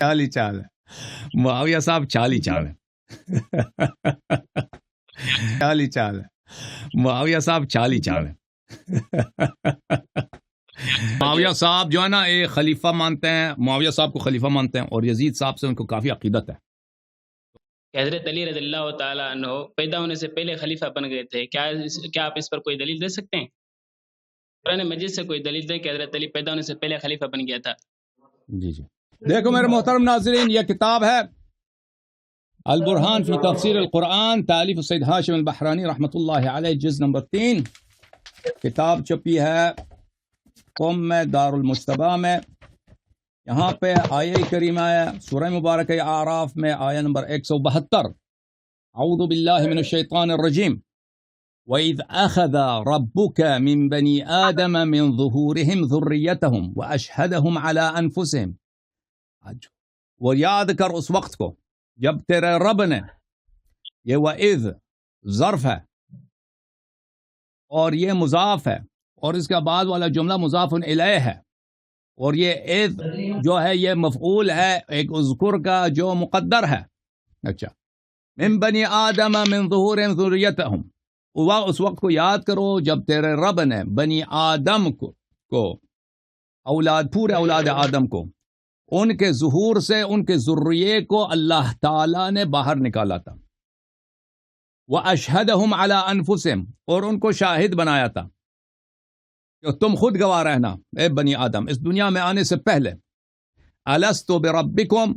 چال ہی چال ہے معاویہ صاحب، چال ہی چال ہے چال ہی چال ہے معاویہ صاحب، چال ہی چال ہے معاویہ صاحب جو ہے نا ایک خلیفہ مانتے ہیں، معاویہ صاحب کو خلیفہ مانتے ہیں، اور یزید صاحب سے ان کو کافی عقیدت ہے. حضرت علی رضی اللہ تعالیٰ عنہ پیدا ہونے سے پہلے خلیفہ بن گئے تھے، کیا آپ اس پر کوئی دلیل دے سکتے ہیں؟ قرآن مجید سے کوئی دلیل دیں کہ حضرت علی پیدا ہونے سے پہلے خلیفہ بن گیا تھا؟ جی جی، دیکھو میرے محترم ناظرین، یہ کتاب ہے البرہان فی تفسیر القرآن، تالیف سید ہاشم البحرانی رحمۃ اللہ علیہ، جز نمبر 3. کتاب چھپی ہے قم میں، دار المجتبی میں. یہاں پہ آیہ کریمہ ہے سورہ مبارکہ اعراف میں، آیہ نمبر 172. اعوذ باللہ من الشیطان الرجیم. وَإِذْ أَخَذَ رَبُّكَ مِنْ بَنِي آدَمَ مِنْ ظُهُورِهِمْ ذُرِّيَّتَهُمْ وَأَشْهَدَهُمْ عَلَىٰ أَنفُسِهِمْ. وہ یاد کر اس وقت کو جب تیرے رب نے، یہ وَإِذْ ظرف ہے اور یہ مضاف ہے، اور اس کا بعد والا جملہ مضاف الیہ ہے، اور یہ اذ جو ہے یہ مفعول ہے ایک اذکر کا جو مقدر ہے. اچھا، من بنی آدم من ظہورہم ذریتہم، اس وقت کو یاد کرو جب تیرے رب نے بنی آدم کو اولاد، پورے اولاد آدم کو، ان کے ظہور سے، ان کے ذریے کو اللہ تعالی نے باہر نکالا تھا. وَأَشْهَدَهُمْ عَلَىٰ أَنفُسِهِمْ، اور ان کو شاہد بنایا تھا کہ تم خود گواہ رہنا اے بنی آدم اس دنیا میں آنے سے پہلے. أَلَسْتُ بِرَبِّكُمْ،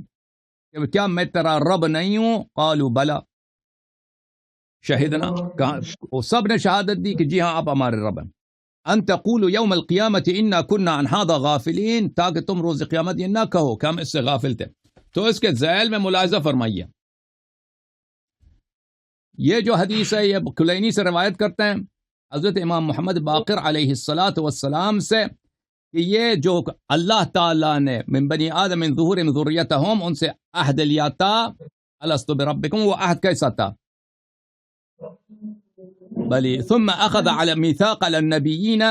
کیا میں تیرا رب نہیں ہوں؟ قالوا بلا، شہدنا، وہ سب نے شہادت دی کہ جی ہاں آپ ہمارے رب ہیں. ان تقولوا یوم القیامت انا كنا عن هذا غافلین، تاکہ تم روز قیامت یہ نہ کہو کہ ہم اس سے غافل تھے. تو اس کے ذیل میں ملاحظہ فرمائیے، یہ جو حدیث ہے یہ کلینی سے روایت کرتے ہیں حضرت امام محمد باقر علیہ السلام سے، کہ یہ جو اللہ تعالیٰ نے من بنی آدم من ظہورہم ذریتہم ان سے عہد لیا تھا، الستو بربکم، وہ عہد کیسا تھا؟ بلی ثم اخذ على میثاق على النبیین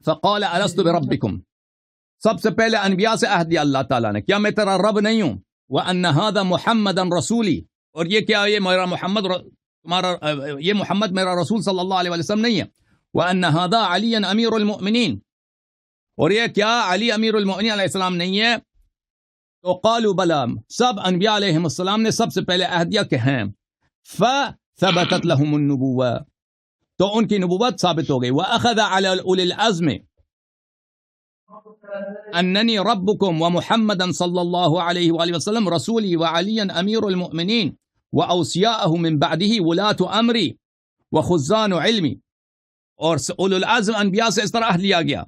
فقال الست بربکم، سب سے پہلے انبیاء سے عہد دیا اللہ تعالیٰ نے، کیا میں تیرا رب نہیں ہوں؟ وان هذا محمدا رسولی، اور یہ کیا یہ میرا محمد تمہارا، یہ محمد میرا رسول صلی اللہ علیہ وسلم نہیں ہے. وان هذا علی امیر المؤمنین، اور یہ کیا علی امیر المؤمنین علیہ السلام نہیں ہے؟ تو قالوا بلا، سب انبیاء علیہ السلام نے سب سے پہلے عہد دیا کہ ہیں. فثبتت لهم النبوہ، تو ان کی نبوت ثابت ہو گئی. واخذ علی اولی العزم اننی ربکم ومحمدا صلی اللہ علیہ وآلہ وسلم رسولی وعلی امیر المؤمنین واوصیاءہ من بعدہ ولاة امری وخزان علمی. اور اولو العزم انبیاء سے اس طرح عہد لیا گیا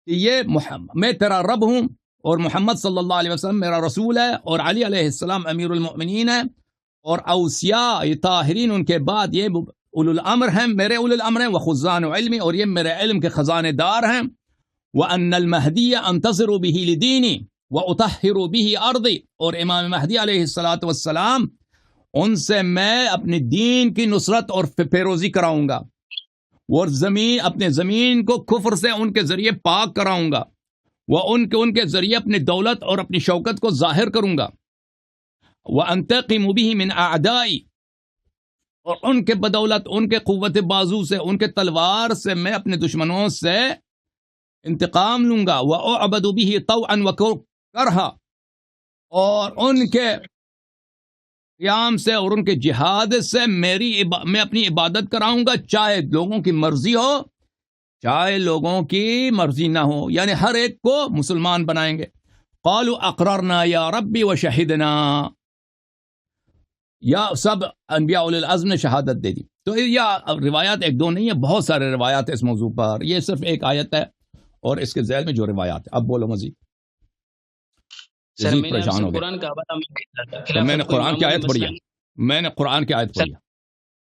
کہ یہ میں تیرا رب ہوں، اور محمد صلی اللہ علیہ وسلم میرا رسول ہے، اور علی علیہ السلام امیر المؤمنین ہے، اور اوصیاء طاہرین ان کے بعد یہ اولو الامر ہیں، میرے اولو الامر ہیں، وخزان علمی، اور یہ میرے علم کے خزانے دار ہیں. وَأَنَّ الْمَهْدِيَ أَنْتَظِرُ بِهِ لِدِينِي وَأُطَهِّرُ بِهِ أَرْضِي، اور امام مہدی علیہ السلام ان سے میں اپنے دین کی نصرت اور پیروزی کراؤں گا، اور اپنے زمین کو کفر سے ان کے ذریعے پاک کراؤں گا، وہ ان کے ذریعے اپنی دولت اور اپنی شوکت کو ظاہر کروں گا. وَأَنْتَقِمُ بِهِ مِنْ أَعْدَائِي، اور ان کے بدولت، ان کے قوت بازو سے، ان کے تلوار سے میں اپنے دشمنوں سے انتقام لوں گا. وَأُعْبَدُ بِهِ طَوْعًا وَكَرْهًا، اور ان کے قیام سے اور ان کے جہاد سے میں اپنی عبادت کراؤں گا، چاہے لوگوں کی مرضی ہو چاہے لوگوں کی مرضی نہ ہو، یعنی ہر ایک کو مسلمان بنائیں گے. قالوا اقررنا یا ربی وشہدنا، یا سب انبیاء اولی العزم نے شہادت دے دی. تو یہ روایات ایک دو نہیں ہے، بہت سارے روایات اس موضوع پر، یہ صرف ایک آیت ہے اور اس کے ذیل میں جو روایات ہے. اب بولو مزید. سر میں نے قرآن کا میں نے قرآن کی آیت پڑھی ہے، میں نے قرآن کی آیت پڑھی ہے،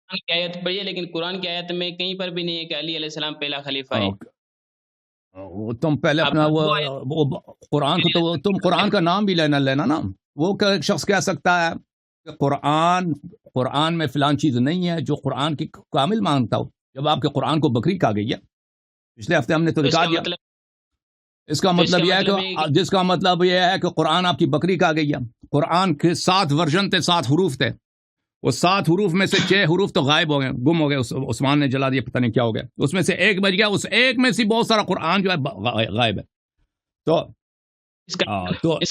قرآن کی آیت پڑھی ہے، لیکن قرآن کی آیت میں کہیں پر بھی نہیں ہے کہ علی علیہ السلام پہلا خلیفہ ہے. تم پہلے اپنا وہ قرآن کو، تو تم قرآن کا نام بھی لینا نا. وہ شخص کہہ سکتا ہے کہ قرآن میں فلان چیز نہیں ہے جو قرآن کی کامل مانتا ہو، جب آپ کے قرآن کو بکری کہا گئی ہے. پچھلے ہفتے ہم نے تو دکھا دیا. اس کا مطلب یہ ہے کہ جس کا مطلب یہ ہے کہ قرآن آپ کی بکری کہا گئی ہے. قرآن کے 7 ورژن تھے، 7 حروف تھے. وہ 7 حروف میں سے 6 حروف تو غائب ہو گئے، گم ہو گئے، عثمان نے جلا دیا، پتہ نہیں کیا ہو گیا. اس میں سے ایک بچ گیا، اس ایک میں سے بہت سارا قرآن جو ہے غائب ہے. تو اس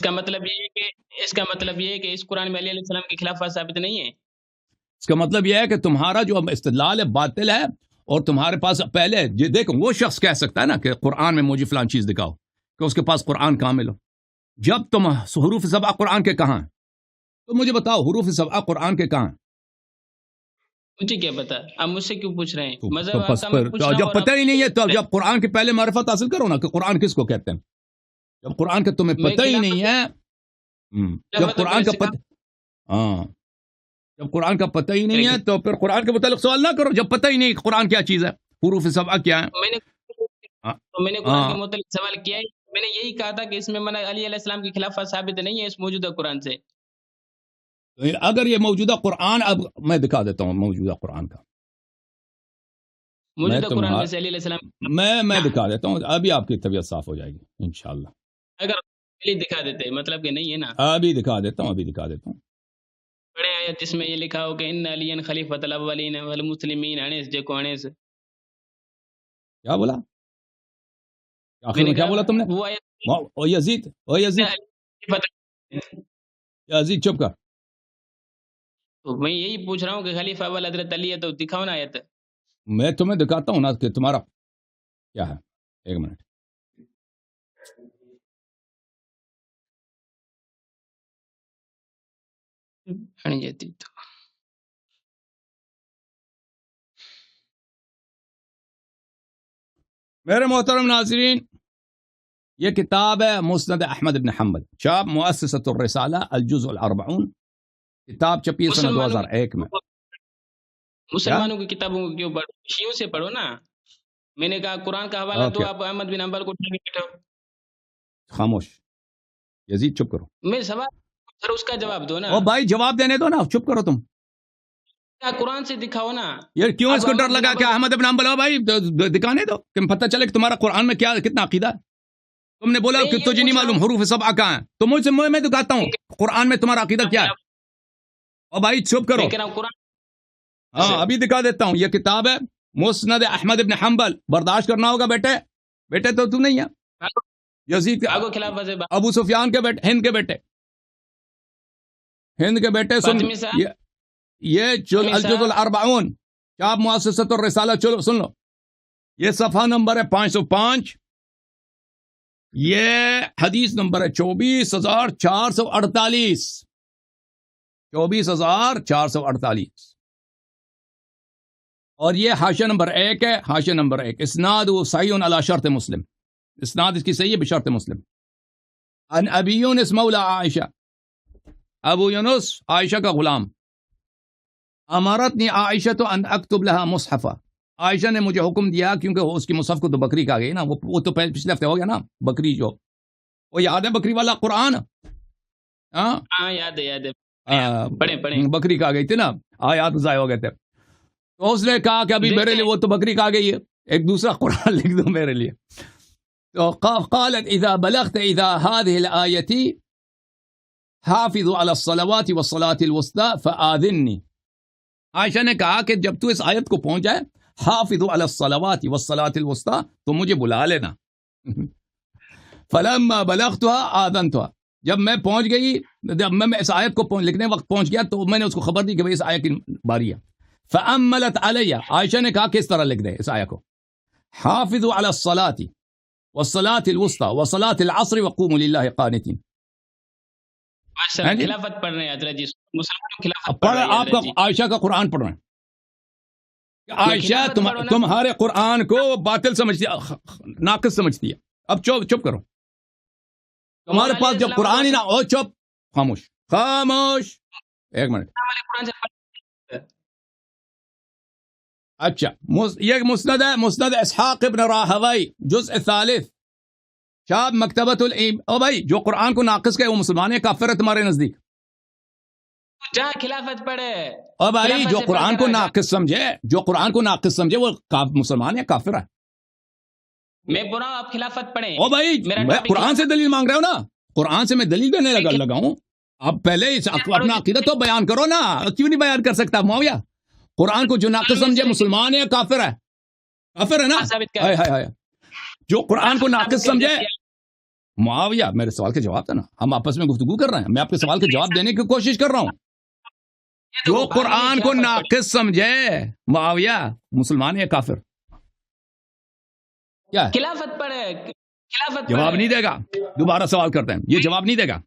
کا مطلب یہ ہے کہ اس قرآن میں علیہ السلام کے خلافت ثابت نہیں ہے. اس کا مطلب یہ ہے کہ تمہارا جو استدلال ہے باطل ہے، اور تمہارے پاس پہلے دیکھو وہ شخص کہہ سکتا ہے نا کہ قرآن میں مجھے فلان چیز دکھاؤ، کہ اس کے پاس قرآن کامل ہو. جب تم حروف 7 قرآن کے کہاں ہیں؟ تو مجھے بتاؤ حروف 7 قرآن کے کہاں ہیں؟ مجھے کیا پتا، آپ مجھ سے کیوں پوچھ رہے ہیں؟ تو جب پتہ ہی نہیں ہے تو جب قرآن کے پہلے معرفت حاصل کرو نا کہ قرآن کس کو کہتے ہیں. جب قرآن کا تمہیں پتہ ہی نہیں ہے، جب قرآن کا پتہ جب قرآن کا پتہ ہی نہیں ہے تو پھر قرآن کے متعلق سوال نہ کرو. جب پتہ ہی نہیں قرآن کیا چیز ہے، حروف 7 کیا ہے. میں نے قرآن کے متعلق سوال کیا ہے، میں نے یہی کہا تھا کہ اس میں علی علیہ السلام کی خلافت ثابت نہیں ہے اس موجودہ قرآن سے. اگر یہ موجودہ قرآن، اب میں دکھا دیتا ہوں موجودہ قرآن کا، موجودہ قرآن میں سے علی علیہ السلام میں دکھا دیتا ہوں. ابھی آپ کی طبیعت صاف ہو جائے گی انشاءاللہ. اگر دکھا دیتے مطلب کہ نہیں ہے نا. ابھی دکھا دیتا ہوں. بڑے آیت جس میں یہ لکھا ہو کہ ان علی خلیفۃ الاولین والمسلمین انیس جے کو انیس. کیا بولا؟ آخر میں کیا بولا تم نے؟ وہ آیت یزید چپ کر. تو میں یہی پوچھ رہا ہوں کہ خلیفہ اول حضرت علی ہے تو دکھاؤ نا آیت. میں تمہیں دکھاتا ہوں نا کہ تمہارا کیا ہے. ایک منٹ. میرے محترم ناظرین، یہ کتاب ہے مسند احمد بن حنبل، چاپ مؤسسۃ الرسالہ الجزء الاربعون. کتاب چھپی ہے سنہ 2001 میں. مسلمانوں کی کتابوں کو کیوں پڑھو؟ شیعوں سے پڑھو نا. میں نے کہا قرآن کا حوالہ دو، آپ احمد بن حنبل کو اٹھا کے بیٹھو. خاموش یزید چپ کرو. میں سوال پھر اس کا جواب دو نا. او بھائی جواب دینے دو نا، چپ کرو تم. قرآن سے دکھاؤ نا. یہ کیوں اس کو ڈر لگا کہ احمد بن حنبل ہو؟ بھائی دکھانے دو کہ پتہ چلے کہ تمہارا قرآن میں کیا کتنا عقیدہ ہے. تم نے بولا کہ تجھے نہیں معلوم حروف 7 کہاں ہیں، تو مجھ سے میں دکھاتا ہوں قرآن میں تمہارا عقیدہ کیا ہے. او بھائی چپ کرو. ہاں ابھی دکھا دیتا ہوں. یہ کتاب ہے مسند احمد بن حنبل. برداشت کرنا ہوگا بیٹے تو نہیں ہے. یزید ابو سفیان کے بیٹے، ہند کے بیٹے سن. یہ الجزء الاربعون چاپ مؤسسۃ الرسالہ. چلو سن لو، یہ صفحہ نمبر ہے 505. یہ حدیث نمبر ہے 24,448. 24,448. اور یہ حاشیہ نمبر 1 ہے. حاشیہ نمبر 1 اسناد صحیح علی شرط مسلم. اسناد اس کی صحیح ہے بشرط مسلم. ان ابی یونس مولا عائشہ، ابو یونس عائشہ کا غلام. امرتنی عائشہ تو ان اکتب لها مصحفہ. عائشہ نے مجھے حکم دیا، کیونکہ اس کی مصحف کو تو بکری کہا گئی نا. وہ تو پچھلے ہفتے ہو گیا نا بکری. جو وہ یاد ہے بکری والا قرآن؟ ہاں یاد ہے. پڑھیں بکری کہا گئی تھی نا، آیات ضائع ہو گئے تھے. تو اس نے کہا کہ ابھی میرے لیے وہ تو بکری کہا گئی ہے، ایک دوسرا قرآن لکھ دو میرے لیے. تو قالت اذا بلغت اذا هذه الآیتی حافظوا على الصلوات والصلاة الوسطى فآذنی. عائشہ نے کہا کہ جب تو اس آیت کو پہنچ جائے حافظوا على الصلوات والصلاة الوسطى تو مجھے بلا لینا. فلما بلغتها آذنتها. جب میں پہنچ گئی، جب میں اس آیت کو لکھنے وقت پہنچ گیا تو میں نے اس کو خبر دی کہ بھئی اس آیت کی باری ہے. فأملت علیہ. عائشہ نے کہا کس طرح لکھ دے اس آیت کو. حافظوا على الصلاة والصلاة الوسطى وصلاة العصر وقوموا لله قانتين. خلافت پڑھ رہے ہیں حضرت جی، مسلمانوں خلافت پڑھ رہے ہیں. آپ کا عائشہ کا قرآن پڑھ رہے ہیں. عائشہ تمہارے قرآن کو باطل سمجھتی ہے، ناقص سمجھتی ہے. اب چپ کرو. تمہارے پاس جب قرآن ہی نہ ہو، چپ، خاموش. ایک منٹ. اچھا یہ مسند ہے، مسند اسحاق ابن راہوی، جزء 3 چاپ مکتبۃ العلم. او بھائی جو قرآن کو ناقص کہے وہ مسلمان ہے، کافر ہے تمہارے نزدیک. جہاں خلافت پڑھے. او بھائی جو قرآن کو ناقص سمجھے، وہ مسلمان ہے، کافر ہے. میں بول رہا ہوں آپ خلافت پڑھیں. او بھائی میں قرآن سے دلیل مانگ رہا ہوں نا, قرآن سے میں دلیل دینے لگا ہوں. اب پہلے اپنا عقیدت تو بیان کرو نا, کیوں نہیں بیان کر سکتا معاویہ؟ قرآن کو جو ناقص سمجھے مسلمان ہے کافر ہے, کافر ہے نا. ہائے ہائے ہائے, جو قرآن کو ناقص سمجھے. معاویہ میرے سوال کا جواب تھا نا, ہم آپس میں گفتگو کر رہے ہیں, میں آپ کے سوال کا جواب دینے کی کوشش کر رہا ہوں. جو قرآن کو ناقص سمجھے معاویہ مسلمان ہے کافر؟ کیا خلافت پڑھے, جواب نہیں دے گا. دوبارہ سوال کرتے ہیں, یہ جواب نہیں دے گا.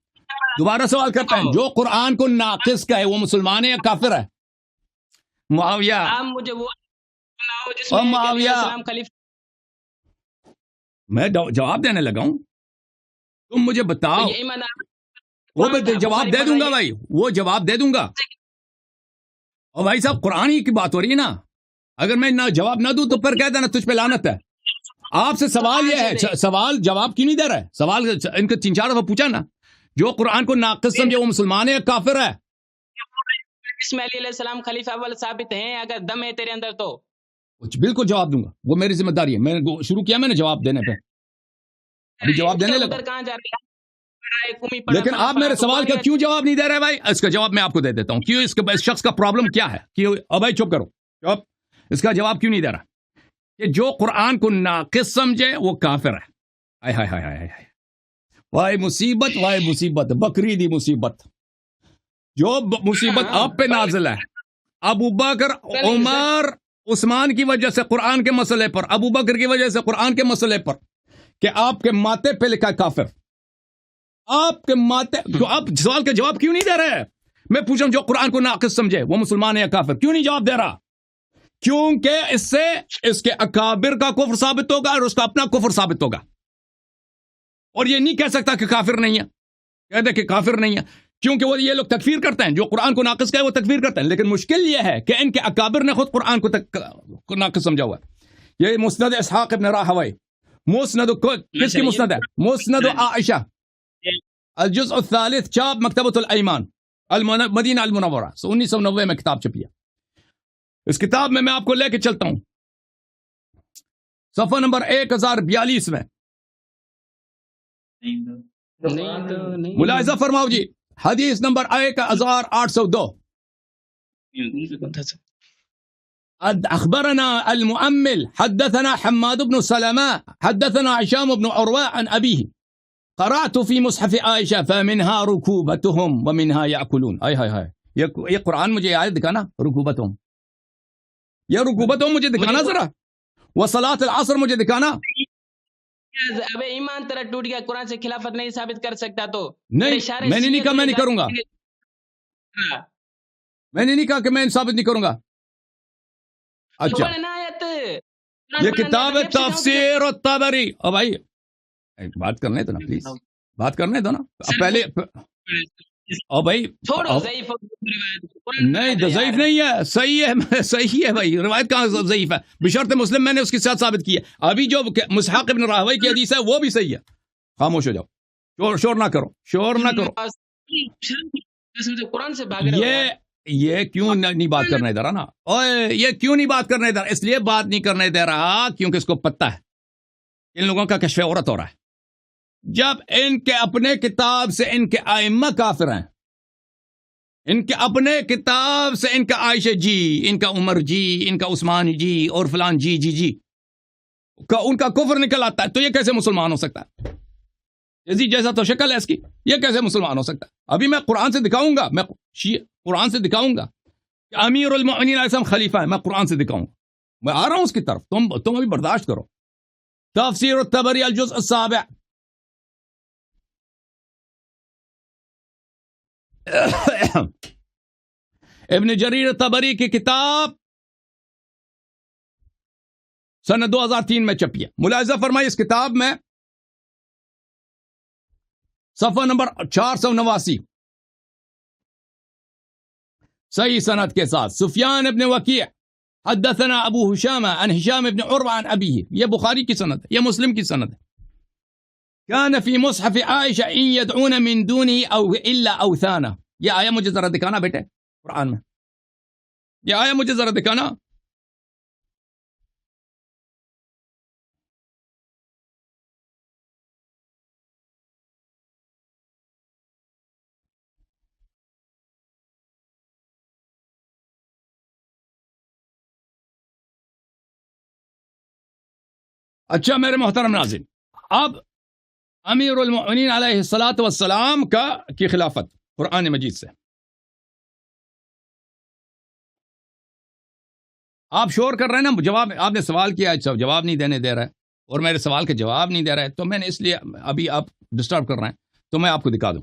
دوبارہ سوال کرتے ہیں, جو قرآن کو ناقص کہے وہ مسلمان ہے یا کافر ہے؟ معاویہ آپ مجھے وہ جس میں معاویہ میں جواب دینے لگا ہوں, تم مجھے بتاؤ. وہ جواب دے دوں گا بھائی, وہ جواب دے دوں گا. اور بھائی صاحب قرآن ہی کی بات ہو رہی ہے نا, اگر میں نہ جواب نہ دوں تو پھر کہہ دینا تجھ پہ لعنت ہے. آپ سے سوال یہ ہے, سوال جواب کیوں نہیں دے رہا ہے؟ سوال ان کو 3-4 دفعہ پوچھا نا, جو قرآن کو ناقص سمجھے وہ مسلمان ہے یا کافر ہے؟ اسماعیل علیہ السلام خلیفہ اول ثابت ہیں, اگر دم ہے تیرے اندر تو بالکل جواب دوں گا, وہ میری ذمہ داری ہے. میں نے شروع کیا میں نے جواب دینے پہ, ابھی جواب دینے لگا. کہاں جا رہے ہیں؟ لیکن آپ میرے سوال کا کیوں جواب نہیں دے رہے بھائی؟ اس کا جواب میں آپ کو دے دیتا ہوں. کیوں اس شخص کا پرابلم کیا ہے؟ کیوں بھائی چپ کرو, چپ. اس کا جواب کیوں نہیں دے رہا کہ جو قرآن کو ناقص سمجھے وہ کافر ہے. ہائے ہائے ہائے ہائے ہائے, وائے مصیبت, وائے مصیبت, بکری دی مصیبت. جو مصیبت آپ پہ نازل ہے, ابو بکر, عمر, عثمان کی وجہ سے قرآن کے مسئلے پر, ابو بکر کی وجہ سے قرآن کے مسئلے پر, کہ آپ کے ماتے پہ لکھا ہے کافر. آپ کے ماتے, آپ سوال کا جواب کیوں نہیں دے رہے؟ میں پوچھ رہا ہوں جو قرآن کو ناقص سمجھے وہ مسلمان ہے یا کافر, کیوں نہیں جواب دے رہا؟ کیونکہ اس سے اس کے اکابر کا کفر ثابت ہوگا اور اس کا اپنا کفر ثابت ہوگا. اور یہ نہیں کہہ سکتا کہ کافر نہیں ہے, کہہ دے کہ کافر نہیں ہے, کیونکہ وہ یہ لوگ تکفیر کرتے ہیں. جو قرآن کو ناقص کہے وہ تکفیر کرتے ہیں. لیکن مشکل یہ ہے کہ ان کے اکابر نے خود قرآن کو ناقص سمجھا ہوا ہے. یہ مسند اسحاق ابن راہوی, مسند کس کی مسند ہے؟ مسند عائشہ, الجزء الثالث, چاپ مکتبۃ الایمان, مدینہ المنورہ, 1990 میں کتاب چھپی ہے. اس کتاب میں آپ کو لے کے چلتا ہوں صفحہ نمبر 1042 میں. ملاحظہ فرماؤ جی, حدیث نمبر 1802. اخبرنا المؤمل حدثنا حماد بن سلمة حدثنا هشام بن عروة عن أبيه قرأت في مصحف عائشة فمنها ركوبتهم ومنها يأكلون. آئے ہائے ہائے, یہ قرآن مجھے آیت دکھانا, رکوبتهم, یہ رکوبتهم مجھے دکھانا ذرا, وصلاة العصر مجھے دکھانا. اب ایمان تیرا ٹوٹ گیا, قرآن سے خلافت نہیں ثابت کر سکتا تو نہیں, میں نے نہیں کہا میں نہیں کروں گا, میں نے نہیں کہا کہ میں ثابت نہیں کروں گا. اچھا, یہ کتاب ہے تفسیر الطبری. او بھائی بات کرنے دو نا پلیز, بات کرنے دو نا پہلے. او بھائی نہیں, ضعیف نہیں ہے, صحیح ہے, صحیح ہے بھائی. روایت کہاں ضعیف ہے؟ بشرط مسلم میں نے اس کے ساتھ ثابت کی ہے. ابھی جو اسحاق ابن راہوی کی حدیث ہے وہ بھی صحیح ہے. خاموش ہو جاؤ, شور نہ کرو, شور نہ کرو. قرآن سے بھاگ رہے ہو. یہ کیوں نہیں بات کرنے دے رہا نا, اوے یہ کیوں نہیں بات کرنے دے رہا؟ اس لیے بات نہیں کرنے دے رہا کیونکہ اس کو پتہ ہے ان لوگوں کا کشف عورت ہو رہا ہے. جب ان کے اپنے کتاب سے ان کے ائمہ کافر ہیں, ان کے اپنے کتاب سے ان کا عائشہ جی, ان کا عمر جی, ان کا عثمان جی اور فلان جی جی جی ان کا کفر نکل آتا ہے, تو یہ کیسے مسلمان ہو سکتا ہے؟ یزید جیسا تو شکل ہے اس کی, یہ کیسے مسلمان ہو سکتا ہے؟ ابھی میں قرآن سے دکھاؤں گا, میں قرآن سے دکھاؤں گا کہ امیر المؤمنین علیہ السلام خلیفہ ہے. میں قرآن سے دکھاؤں گا, میں آ رہا ہوں اس کی طرف, تم ابھی برداشت کرو. تفسیر الطبری الجزء السابع, ابن جریر طبری کی کتاب سن 2003 میں چھپی ہے. ملاحظہ فرمائیے اس کتاب میں صفحہ نمبر 489 صحیح سند کے ساتھ. سفیان ابن وکیع حدثنا ابو ہشام عن ہشام ابن عروہ عن ابیہ, یہ بخاری کی سند ہے, یہ مسلم کی سند ہے. كان في مصحف عائشہ ان يدعون من دونه او الا اوثانا. یہ آیا مجھے ذرا دکھانا بیٹے قرآن میں, یہ آیا مجھے ذرا دکھانا. اچھا میرے محترم ناظرین، اب امیر المؤمنین علیہ الصلوۃ والسلام کی خلافت قرآن مجید سے آپ شور کر رہے ہیں نا، جواب آپ نے سوال کیا، جواب نہیں دینے دے رہا ہے، اور میرے سوال کے جواب نہیں دے رہا ہے، تو میں نے اس لیے ابھی آپ ڈسٹرب کر رہے ہیں، تو میں آپ کو دکھا دوں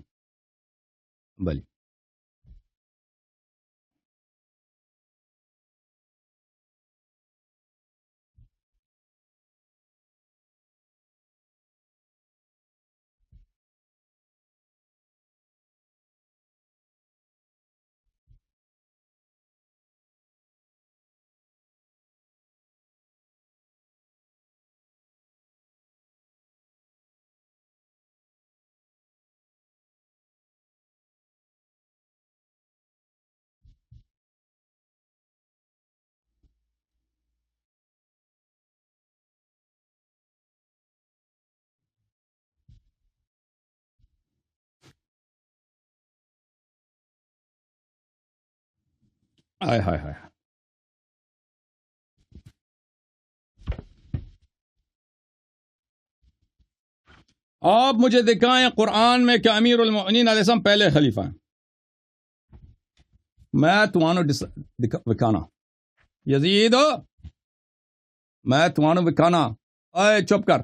بھلی۔ ہائے ہائے ہائے، آپ مجھے دکھائیں قرآن میں کہ امیر المؤمنین علیہ السلام پہلے خلیفہ ہیں۔ میں تمہانو وکانا یزید، میں تمہانو وکانا، اے چپ کر،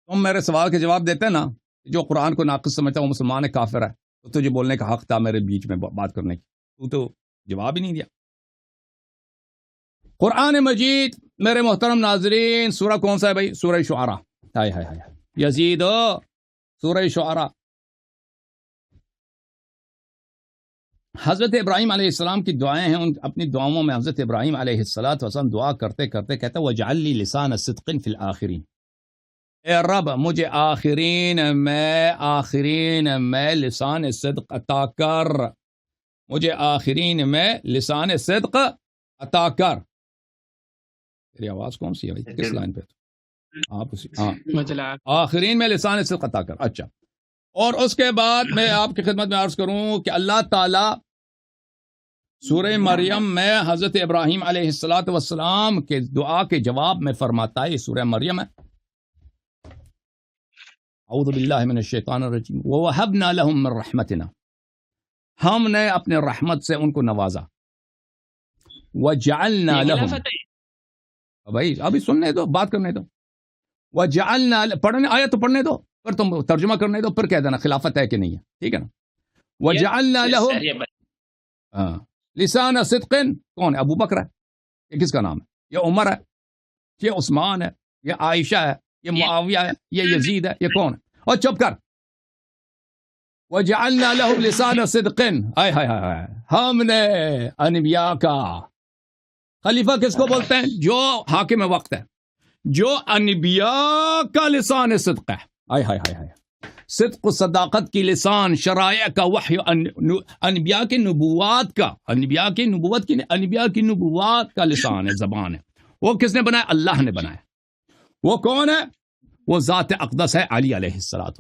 تم میرے سوال کے جواب دیتے نا، جو قرآن کو ناقص سمجھتا ہے وہ مسلمان ہے، کافر ہے، تو تجھے بولنے کا حق تھا میرے بیچ میں بات کرنے کی، تو جواب ہی نہیں دیا۔ قرآن مجید میرے محترم ناظرین سورہ کون سا ہے بھائی؟ سورہ شعراء۔ ہائے ہائے ہائے یزید، سورہ شعراء۔ حضرت ابراہیم علیہ السلام کی دعائیں ہیں، ان اپنی دعاؤں میں حضرت ابراہیم علیہ السلام دعا کرتے کرتے کہتا ہے وَاجْعَلْ لِي لِسَانَ صِدْقٍ فِي الْآخِرِينَ، اے رب مجھے آخرین میں لسان صدق عطا کر، مجھے آخرین میں لسان صدق عطا کر۔ تیری آواز کون سی ہے بھائی؟ کس لائن پہ؟ آپ آخرین میں لسان صدق عطا کر۔ اچھا، اور اس کے بعد میں آپ کی خدمت میں عرض کروں کہ اللہ تعالی سورہ مریم میں حضرت ابراہیم علیہ السلام کے دعا کے جواب میں فرماتا ہے، یہ سورہ مریم ہے، اعوذ باللہ من الشیطان الرجیم، وَوَهَبْنَا لَهُم مِّن رَحْمَتِنَا، ہم نے اپنے رحمت سے ان کو نوازا، وَجَعَلْنَا لَهُم، بھائی ابھی سننے دو، بات کرنے دو، وَجَعَلْنَا، پڑھنے آیا تو پڑھنے دو، پھر تم ترجمہ کرنے دو، پھر کہہ دینا خلافت ہے کہ نہیں ہے، ٹھیک ہے نا؟ وَجَعَلْنَا لَهُم لسان صدق، کون ہے؟ ابو بکر ہے، یہ کس کا نام ہے؟ یہ عمر ہے، یہ عثمان ہے، یہ عائشہ ہے، یہ معاویہ ہے، یہ یزید ہے، یہ کون ہے؟ اور چپ کر، وَجَعَلْنَا لَهُمْ لِسَانَ صِدْقٍ، آئے ہائے ہائے، ہم نے انبیاء کا، خلیفہ کس کو بولتے ہیں؟ جو حاکم وقت ہے، جو انبیاء کا لسان صدق ہے، آئے ہائے ہائے ہائے، صدق و صداقت کی لسان، شرائع کا وحی، انبیاء کی نبوات کا، انبیاء کی نبوات کا لسان ہے، زبان ہے۔ وہ کس نے بنایا؟ اللہ نے بنایا۔ وہ کون ہے؟ وہ ذات اقدس ہے، علی علیہ السلام۔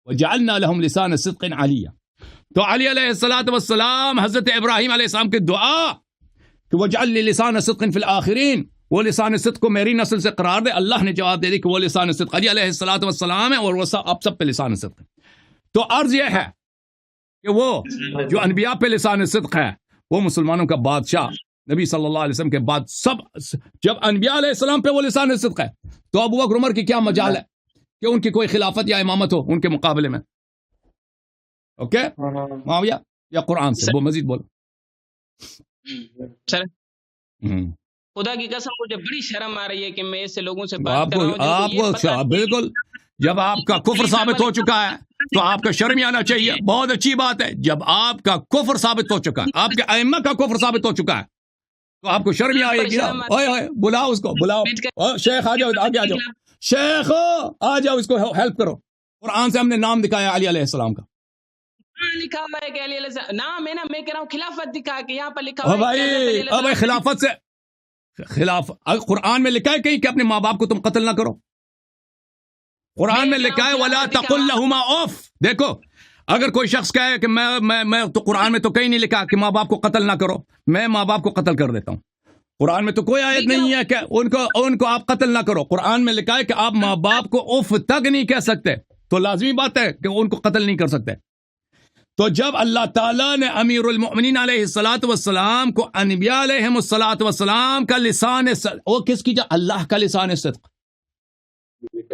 وَجَعَلْنَا لَهُمْ لِسَانَ صِدْقٍ عَلِيًّا، تو علی علیہ السلام حضرت ابراہیم علیہ السلام کی دعا کہ وَاجْعَلْ لِي لِسَانَ صِدْقٍ فِي الْآخِرِينَ، وہ لسان صدق کو میری نسل سے قرار دے، اللہ نے جواب دے دی کہ وہ لسان صدق علی علیہ السلام ہے، اور وہ آپ سب پہ لسان صدق ہے۔ تو عرض یہ ہے کہ وہ جو انبیاء پہ لسان صدق ہے، وہ مسلمانوں کا بادشاہ نبی صلی اللہ علیہ وسلم کے بعد جب انبیاء علیہ السلام پہ وہ لسان صدق ہے، تو ابو بکر عمر کی کیا مجال ہے کہ ان کی کوئی خلافت یا امامت ہو ان کے مقابلے میں؟ اوکے معاویہ، یا قرآن سے وہ مزید بولو سر۔ خدا کی قسم مجھے بڑی شرم آ رہی ہے کہ میں ایسے لوگوں سے بات کر رہا ہوں۔ آپ کو بالکل، جب آپ کا کفر ثابت ہو چکا ہے تو آپ کا شرم ہی آنا چاہیے۔ بہت اچھی بات ہے، جب آپ کا کفر ثابت ہو چکا ہے، آپ کے ائمہ کا کفر ثابت ہو چکا ہے، تو آپ کو شرم ہی آئے گی۔ بلاؤ اس کو، بلاؤ شیخ، آ جاؤ، آگے آ جاؤ، شیخ آ جاؤ، اس کو ہیلپ کرو۔ قرآن سے ہم نے نام دکھایا علی علیہ السلام کا، لکھا ہوا ہے کہ علی علیہ السلام نام ہے نا، میں کہہ رہا ہوں خلافت دکھا کہ یہاں پر لکھا ہوا ہے بھائی خلافت سے قرآن میں لکھا ہے کہیں کہ اپنے ماں باپ کو تم قتل نہ کرو؟ قرآن میں لکھا ہے وَلَا تَقُلْ لَهُمَا اُفٍّ۔ دیکھو، اگر کوئی شخص کہے کہ میں تو قرآن میں تو کہیں نہیں لکھا کہ ماں باپ کو قتل نہ کرو، میں ماں باپ کو قتل کر دیتا ہوں۔ قرآن میں تو کوئی آیت نہیں ہے کہ ان کو آپ قتل نہ کرو. قرآن میں لکھا ہے کہ آپ ماں باپ کو اف تک نہیں کہہ سکتے, تو لازمی بات ہے کہ ان کو قتل نہیں کر سکتے. تو جب اللہ تعالیٰ نے امیر المؤمنین علیہ الصلاۃ والسلام کو انبیاء علیہ الصلاۃ والسلام کا لسان, وہ کس کی, اللہ کا لسان صدق,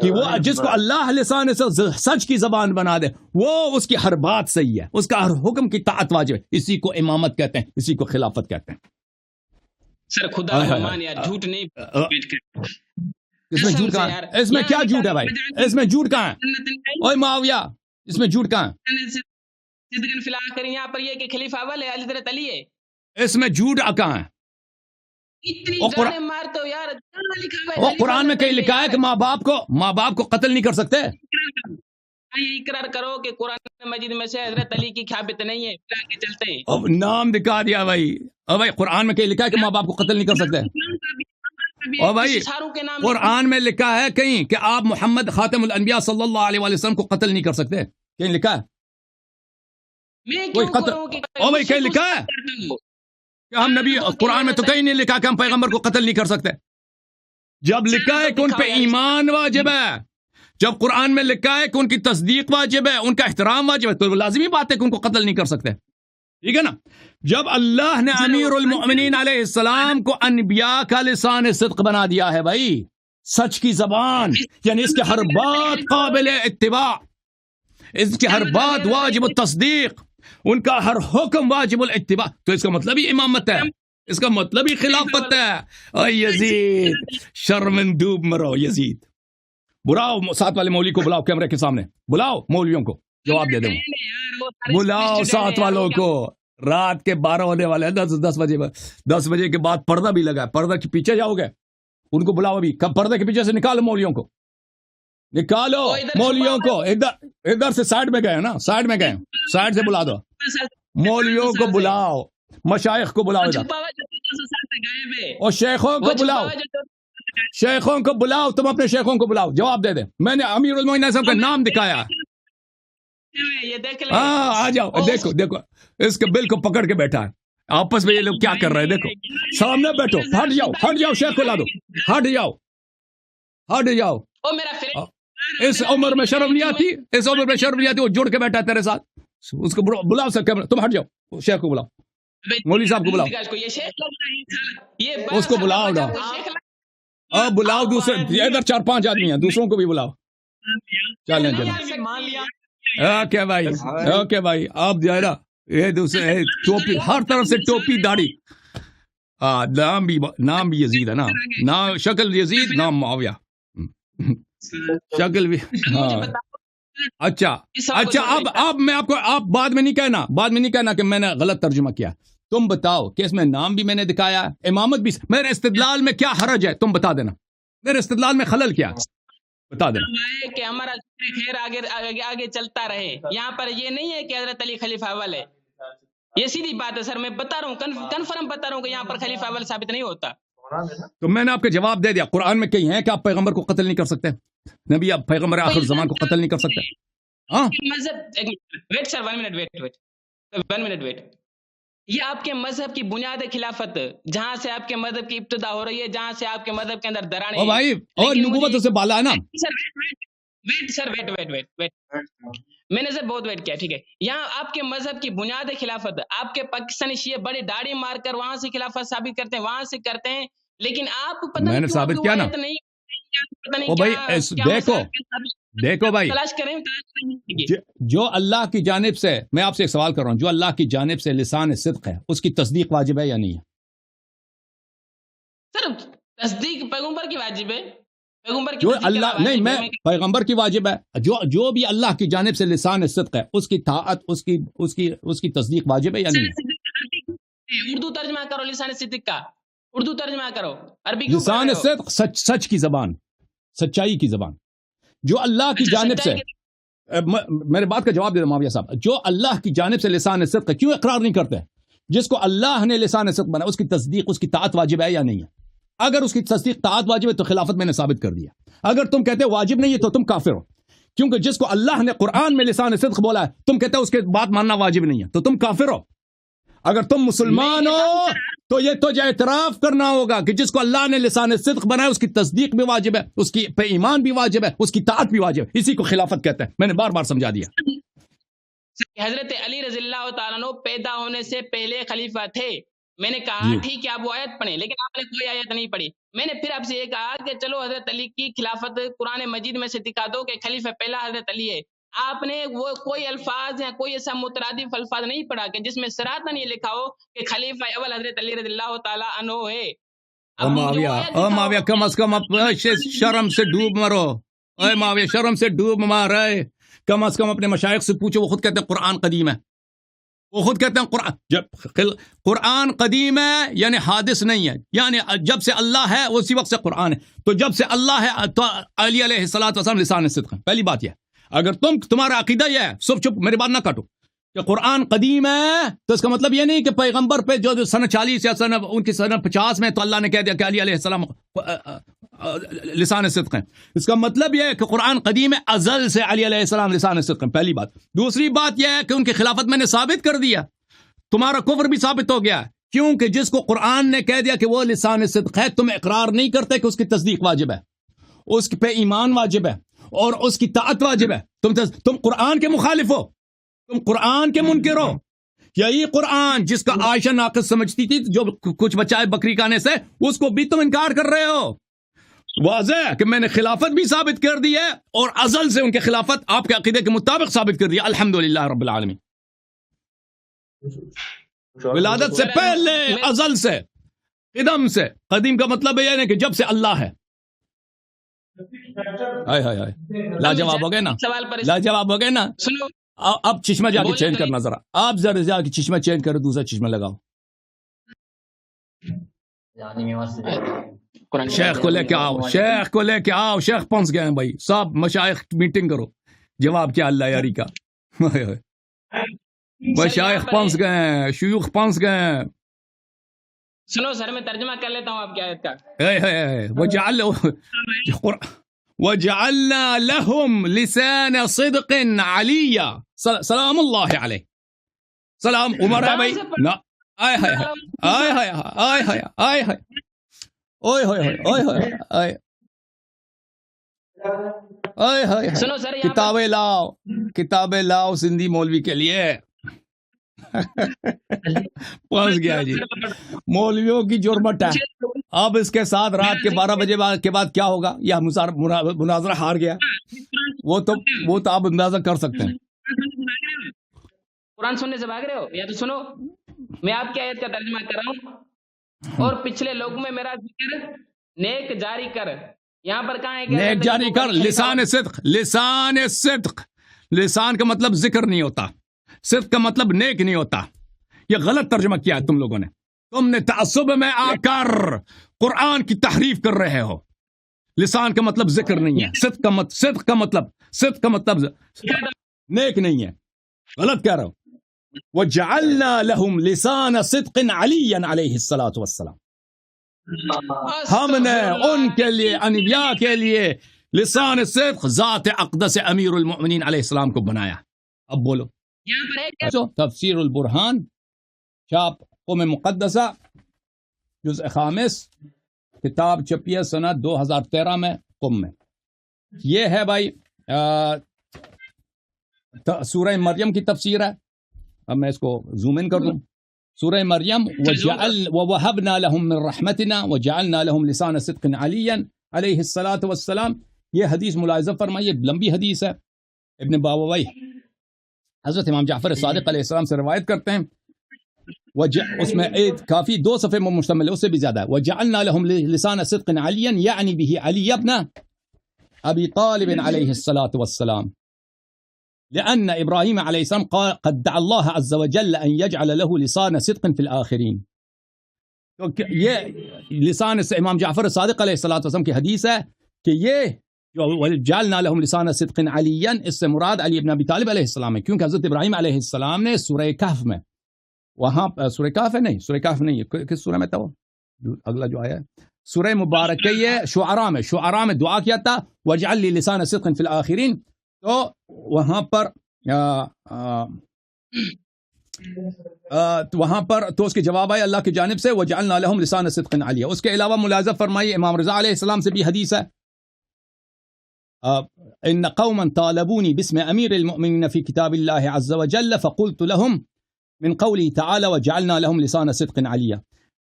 کہ وہ جس کو اللہ لسان سچ کی زبان بنا دے, وہ اس کی ہر بات صحیح ہے, اس کا ہر حکم کی طاعت واجب ہے. اسی کو امامت کہتے ہیں, اسی کو خلافت کہتے ہیں. سر خدا کا مان یار, جھوٹ نہیں. اس میں جھوٹ کہاں ہے؟ اس میں کیا جھوٹ ہے بھائی؟ اس میں جھوٹ کہاں ہے؟ اوے معاویہ, اس میں جھوٹ کہاں ہے؟ یہاں پر یہ کہ خلیفہ اول ہے, حضرت علی ہے. اس میں جھوٹ کہاں ہے؟ وہ قرآن میں کہیں لکھا ہے کہ ماں باپ کو قتل نہیں کر سکتے. اقرار کرو کہ قرآن مجید میں سے حضرت علی کی ثابت نہیں ہے, چلتے ہیں. نام دکھا دیا بھائی. بھائی قرآن میں کہیں لکھا ہے کہ ماں باپ کو قتل نہیں کر سکتے. اور بھائی قرآن میں لکھا ہے کہیں کہ آپ محمد خاتم الانبیاء صلی اللہ علیہ وسلم کو قتل نہیں کر سکتے, کہیں لکھا ہے؟ کوئی قتل او بھائی کہیں لکھا ہے کہ ہم نبی؟ قرآن میں تو کہیں نہیں لکھا کہ ہم پیغمبر کو قتل نہیں کر سکتے. جب لکھا ہے کہ ان پہ ایمان واجب ہے, جب قرآن میں لکھا ہے کہ ان کی تصدیق واجب ہے, ان کا احترام واجب ہے, تو لازمی بات ہے کہ ان کو قتل نہیں کر سکتے. ٹھیک ہے نا. جب اللہ نے امیر المؤمنین علیہ السلام کو انبیاء کا لسان صدق بنا دیا ہے بھائی, سچ کی زبان, یعنی اس کے ہر بات قابل اتباع, اس کی ہر بات واجب التصدیق, ان کا ہر حکم واجب الاتباع, تو اس کا مطلب ہی امامت ہے, اس کا مطلب ہی خلافت ہے. اے یزید شرمندوب مرو یزید. بلاؤ ساتھ والے مولوی کو, بلاؤ کیمرے کے سامنے, بلاؤ مولویوں کو, جواب دے دیں. بلاؤ ساتھ والوں کو. رات کے 12 ہونے والے ہیں, 10 بجے کے بعد پردہ بھی لگا ہے, پردہ کے پیچھے جاؤ گے, ان کو بلاؤ ابھی. پردے کے پیچھے سے نکالو مولویوں کو, نکالو مولویوں کو. ادھر سے سائڈ میں گئے نا, سائڈ میں گئے, سائڈ سے بلا دو مولویوں کو, بلاؤ مشائخ کو, بلاؤ ادھر, اور شیخوں کو بلاؤ, شیخوں کو بلاؤ, تم اپنے شیخوں کو بلاؤ, جواب دے دیں. میں نے امیر المومنین صاحب کا نام دکھایا. ہاں آ جاؤ, دیکھو اس کے بل کو پکڑ کے بیٹھا ہے. آپس میں یہ لوگ کیا کر رہے ہیں, دیکھو سامنے بیٹھو. ہٹ جاؤ شیخ کو لا دو, ہٹ جاؤ. اس عمر میں شرم نہیں آتی, وہ جڑ کے بیٹھا ہے تیرے ساتھ. اس کو بلاؤ سر, تم ہٹ جاؤ, شیخ کو بلاؤ, مولوی صاحب کو بلاؤ, اس کو بلاؤ نا, بلاؤ دوسرے, ادھر 4-5 آدمی ہیں, دوسروں کو بھی بلاؤ. چلیں اوکے بھائی, آپ جو ہے نا یہ دوسرے ٹوپی, ہر طرف سے ٹوپی داڑھی, نام بھی یزید ہے نا, نام شکل یزید, نام معاویہ, شکل بھی. ہاں اچھا, اب میں آپ کو, آپ بعد میں نہیں کہنا کہ میں نے غلط ترجمہ کیا. تم بتاؤ کہ اس میں نام بھی میں نے دکھایا, امامت بھی. میرے استدلال میں کیا حرج ہے, تم بتا دینا, میرے استدلال میں خلل کیا, بتا دینا. کہ ہمارا خیر آگے چلتا رہے. یہاں پر یہ نہیں ہے کہ حضرت علی خلیفہ اول ہے, یہ سیدھی بات ہے سر. میں بتا رہا ہوں, کنفرم بتا رہا ہوں کہ یہاں پر خلیفہ اول ثابت نہیں ہوتا. تو میں نے آپ کو جواب دے دیا. قرآن میں کہیں ہے کہ آپ پیغمبر کو قتل نہیں کر سکتے, نبی آپ پیغمبر آخر زمان کو قتل نہیں کر سکتے. ہاں ویٹ سر, 1 منٹ ویٹ. یہ آپ کے مذہب کی بنیاد خلافت, جہاں سے آپ کے مذہب کی ابتدا ہو رہی ہے, جہاں سے آپ کے مذہب کے اندر دراڑیں. بھائی اور نبوت سے بالا ہے نا. ویٹ میں نے سر بہت ویٹ کیا, ٹھیک ہے. یہاں آپ کے مذہب کی بنیاد خلافت, آپ کے پاکستانی شیعہ بڑی داڑھی مار کر وہاں سے خلافت ثابت کرتے ہیں, وہاں سے کرتے ہیں, لیکن آپ میں نے ثابت کیا نا. دیکھو بھائی, جو اللہ کی جانب سے, میں آپ سے ایک سوال کر رہا ہوں, جو اللہ کی جانب سے لسان صدق ہے, اس کی تصدیق واجب ہے یا نہیں ہے؟ سر تصدیق پیغمبر کی واجب ہے, جو اللہ نہیں, میں پیغمبر کی واجب ہے. جو بھی اللہ کی جانب سے لسان صدق ہے, اس کی طاعت, اس کی تصدیق واجب ہے یا نہیں ہے؟ اردو ترجمہ کرو لسان صدق کا, اردو ترجمہ کرو, عربی لسان صدق سچ کی زبان, سچائی کی زبان. جو اللہ کی جانب سے, میرے بات کا جواب دے رہا معاویہ صاحب, جو اللہ کی جانب سے لسان صدق کیوں اقرار نہیں کرتے؟ جس کو اللہ نے لسان صدق بنا, اس کی تصدیق, اس کی طاعت واجب ہے یا نہیں ہے؟ اگر اس کی تصدیق طاعت واجب ہے تو خلافت میں نے ثابت کر دیا. اگر تم کہتے واجب نہیں ہے تو تم کافر ہو, کیونکہ جس کو اللہ نے قرآن میں لسان صدق بولا ہے, تم کہتے ہو اس کے بات ماننا واجب نہیں ہے, تو تم کافر ہو. اگر تم مسلمان ہو تو یہ تجھے اعتراف کرنا ہوگا کہ جس کو اللہ نے لسان صدق بنایا اس کی تصدیق بھی واجب ہے، اس کی پہ ایمان بھی واجب ہے، اس کی طاعت بھی واجب ہے. اسی کو خلافت کہتے ہیں. میں نے بار بار سمجھا دیا. حضرت علی رضی اللہ تعالیٰ عنہ پیدا ہونے سے پہلے خلیفہ تھے. میں نے کہا ٹھیک ہے آپ وہ آیت پڑھیں، لیکن آپ نے کوئی آیت نہیں پڑھی. میں نے پھر آپ سے یہ کہا کہ چلو حضرت علی کی خلافت قرآن مجید میں سے دکھا دو کہ خلیفہ پہلا حضرت علی ہے. آپ نے وہ کوئی الفاظ یا کوئی ایسا مترادف الفاظ نہیں پڑھا کہ جس میں صراحتاً یہ لکھا ہو کہ خلیفہ اول حضرت علی رضی اللہ تعالیٰ عنہ ہے. معاویہ کم از کم شرم سے ڈوب مرو. اے معاویہ شرم سے ڈوب مارے. کم از کم اپنے مشائخ سے پوچھو، وہ خود کہتے ہیں قرآن قدیم ہے. وہ خود کہتے ہیں قرآن قدیم ہے یعنی حادث نہیں ہے، یعنی جب سے اللہ ہے اسی وقت سے قرآن ہے. تو جب سے اللہ ہے تو علی علیہ الصلوۃ والسلام لسان صدق ہے. پہلی بات یہ، اگر تمہارا عقیدہ یہ ہے، چپ میری بات نہ کاٹو، کہ قرآن قدیم ہے تو اس کا مطلب یہ نہیں کہ پیغمبر پہ جو سن 40 یا ان کی سن 50 میں تو اللہ نے کہہ دیا کہ علی علیہ السلام لسان صدق ہیں. اس کا مطلب یہ ہے کہ قرآن قدیم ہے، ازل سے علی علیہ السلام لسان صدق ہیں. پہلی بات. دوسری بات یہ ہے کہ ان کی خلافت میں نے ثابت کر دیا، تمہارا کفر بھی ثابت ہو گیا، کیونکہ جس کو قرآن نے کہہ دیا کہ وہ لسان صدق ہے، تم اقرار نہیں کرتے کہ اس کی تصدیق واجب ہے، اس پہ ایمان واجب ہے اور اس کی طاعت واجب ہے. تم قرآن کے مخالف ہو، تم قرآن کے منکر ہو. یہی قرآن جس کا عائشہ ناقص سمجھتی تھی جو کچھ بچائے بکری کھانے سے، اس کو بھی تم انکار کر رہے ہو. واضح ہے کہ میں نے خلافت بھی ثابت کر دی ہے اور ازل سے ان کے خلافت آپ کے عقیدے کے مطابق ثابت کر دی. الحمدللہ رب العالمین. ولادت سے پہلے، ازل سے، قدم سے. قدیم کا مطلب یہ ہے کہ جب سے اللہ ہے. لاجواب ہو گئے نا، لاجواب ہو گئے نا. اب چشمہ جا کے چینج کرنا، ذرا آپ ذرا جا کے چشمہ چینج کرو، دوسرا چشمہ لگاؤ. شیخ کو لے کے آؤ، شیخ کو لے کے آؤ. شیخ پہنچ گئے ہیں بھائی صاحب، مشائخ میٹنگ کرو. جواب کیا اللہ یاری کا. مشائخ پہنچ گئے ہیں، شیوخ پہنچ گئے ہیں. سنو سر میں ترجمہ کر لیتا ہوں آپ کی آیت کا. وجعلنا لهم لسان صدق عليا. سلام اللہ علیہ. سلام عمر ہے بھائی. آئے ہائے آئے ہائے آئے ہائے آئے ہائے اوئے ہوئے اوئے ہوئے آئے آئے ہائے. کتابیں لاؤ، کتابیں لاؤ سندھی مولوی کے لیے. پہنچ گیا جی. مولویوں کی جرمٹ ہے. اب اس کے ساتھ رات کے 12 بجے کے بعد کیا ہوگا؟ یہ مناظرہ ہار گیا. وہ تو آپ اندازہ کر سکتے ہیں. قرآن سننے سے بھاگ رہے ہو یا تو سنو، میں آپ کی آیت کا ترجمہ کر رہا ہوں. اور پچھلے لوگوں میں میرا ذکر نیک جاری کر. یہاں پر کہاں ہے کہ نیک جاری کر، لسان صدق. لسان صدق، لسان کا مطلب ذکر نہیں ہوتا، صدق کا مطلب نیک نہیں ہوتا. یہ غلط ترجمہ کیا ہے تم لوگوں نے. تم نے تعصب میں آ کر قرآن کی تحریف کر رہے ہو. لسان کا مطلب ذکر نہیں ہے، صدق کا مطلب نیک نہیں ہے. غلط کہہ رہا ہو. وَجَعَلْنَا لَهُمْ لِسَانَ صِدْقٍ عَلِيًّا علیہ الصلاۃ والسلام. ہم نے ان کے لیے، انبیاء کے لیے لسان صدق ذات اقدس امیر المؤمنین علیہ السلام کو بنایا. اب بولو. تفسیر البرہان، چھاپ قوم مقدسہ، جزء 5، کتاب چھپی ہے سنہ 2013 میں قم میں. یہ ہے بھائی سورہ مریم کی تفسیر ہے. اب میں اس کو زوم ان کر دوں. سورہ مریم، وَوَهَبْنَا لَهُم مِّن رَحْمَتِنَا وَجَعَلْنَا لَهُم لِسَانَ صِدْقٍ عَلِيًّا علیہ الصلاۃ والسلام. یہ حدیث ملاحظہ فرمائیے، لمبی حدیث ہے. ابن باووی حضرت امام جعفر صادق علیہ السلام سے روایت کرتے ہیں. اس میں کافی 2 صفحے میں مشتمل ہے، اس سے بھی زیادہ ہے. وَجَعَلْنَا لَهُمْ لِسَانَ صِدْقٍ عَلِيًّا یعنی بِهِ علی ابن ابی طالب علیہ الصلاۃ والسلام. لأن إبراهيم عليه السلام قد دعا الله عز وجل أن يجعل له لسان صدق في الآخرين. یہ لسان سے امام جعفر صادق علیہ السلام کی حدیث ہے کہ یہ جعلنا لهم لسان صدق عليا، اس سے مراد علی ابن ابی طالب علیہ السلام ہے، کیونکہ حضرت ابراہیم علیہ السلام نے سورہ کہف میں، وہاں سورہ کہف ہے، نہیں سورہ کہف نہیں ہے، کس سورہ میں تھا وہ اگلا جو آیا ہے؟ سورہ مبارکہ یہ شعراء میں دعا کیا تھا وجعل لي لسان صدق في الآخرين. تو وہاں پر وہاں پر تو اس کے جواب آئے اللہ کی جانب سے وجعلنا لهم لسان صدق علیہ. اس کے علاوہ ملاحظہ فرمائیے امام رضا علیہ السلام سے بھی حدیث ہے ان قوما طالبوني باسم امیر المؤمنین فی کتاب اللہ عز وجل فقلت لهم من قولی تعالی وجعلنا لهم لسان صدق علیہ.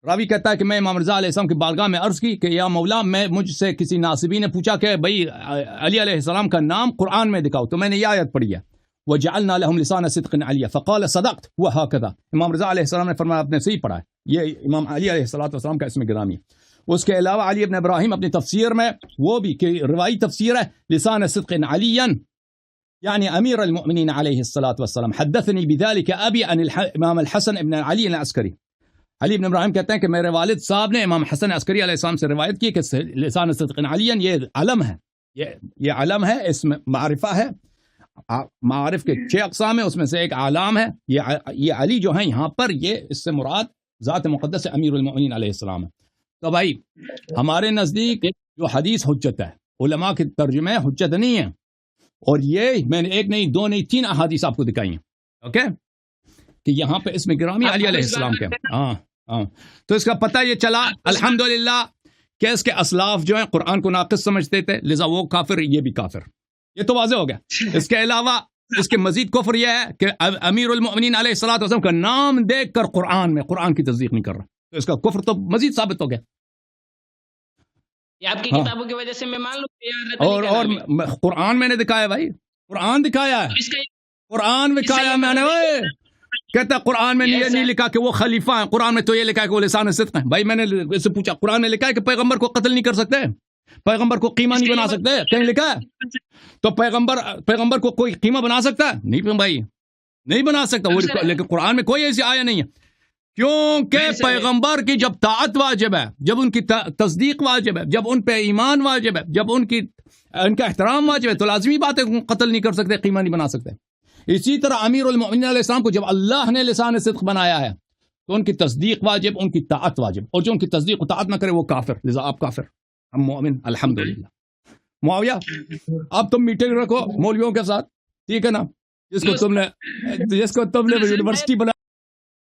راوی کہتا ہے کہ میں امام رضا علیہ السلام کی بارگاہ میں عرض کی کہ یا مولا میں مجھ سے کسی ناصبی نے پوچھا کہ بھئی علی علیہ السلام کا نام قرآن میں دکھاؤ تو میں نے یہ آیت پڑھی ہے وجعلنا لهم لسان صدق علیہ فقال صدقت وهكذا. امام رضا علیہ السلام نے فرمایا آپ نے صحیح پڑھا ہے. یہ امام علی علیہ السلام کا اسم گرامی ہے. اس کے علاوہ علی ابن ابراہیم اپنی تفسیر میں وہ بھی کہ روایی تفسیر ہے لسان صدق علیا یعنی امیر المؤمنین علیہ الصلاۃ والسلام حدثني بذلك ابي عن امام الحسن ابن علی العسکری. علی ابن ابراہیم کہتے ہیں کہ میرے والد صاحب نے امام حسن عسکری علیہ السلام سے روایت کی کہ لسان صدق علیا یہ علم ہے, یہ علم ہے, اسم معرفہ ہے. معارف کے 6 اقسام ہیں اس میں سے ایک علام ہے. یہ علی جو ہیں یہاں پر یہ اس سے مراد ذات مقدس امیر المؤمنین علیہ السلام ہے. تو بھائی ہمارے نزدیک جو حدیث حجت ہے, علماء کے ترجمے حجت نہیں ہے. اور یہ میں نے 1 نہیں 2 نہیں 3 احادیث آپ کو دکھائی ہیں اوکے کہ یہاں پہ اسم گرامی علی علیہ السلام کے. تو اس کا پتہ یہ چلا الحمدللہ کہ اس کے اسلاف جو ہیں قرآن کو ناقص سمجھتے تھے لذا وہ کافر یہ بھی کافر. یہ تو واضح ہو گیا. اس کے علاوہ اس کے مزید کفر یہ ہے کہ امیر المؤمنین علیہ الصلوۃ والسلام کا نام دیکھ کر قرآن کی تصدیق نہیں کر رہا. تو اس کا کفر تو مزید ثابت ہو گیا. یہ آپ کی کتابوں کی وجہ سے میں مان لوں اور قرآن میں نے دکھایا بھائی, قرآن دکھایا ہے, قرآن دکھایا میں نے. کہتا قرآن میں نہیں لکھا کہ وہ خلیفہ ہیں, قرآن میں تو یہ لکھا ہے کہ وہ لسان صدق ہیں. بھائی میں نے اس سے پوچھا قرآن میں لکھا ہے کہ پیغمبر کو قتل نہیں کر سکتے, پیغمبر کو قیمہ نہیں بنا سکتے, کہیں لکھا ہے؟ تو پیغمبر کو کوئی قیمہ بنا سکتا ہے؟ نہیں بھائی نہیں بنا سکتا. لیکن قرآن میں کوئی ایسی آیہ نہیں ہے کیونکہ پیغمبر کی جب طاعت واجب ہے, جب ان کی تصدیق واجب ہے, جب ان پہ ایمان واجب ہے, جب ان کا احترام واجب ہے تو لازمی بات ہے قتل نہیں کر سکتے, قیمہ نہیں بنا سکتے. اسی طرح امیر المؤمنین علیہ السلام کو جب اللہ نے لسان صدق بنایا ہے تو ان کی تصدیق واجب, ان کی طاعت واجب, اور جو ان کی تصدیق و طاعت نہ کرے وہ کافر. لذا آپ کافر, ہم مومن الحمدللہ. معاویہ اب تم میٹنگ رکھو مولویوں کے ساتھ, ٹھیک ہے نا, جس کو تم نے یونیورسٹی بنا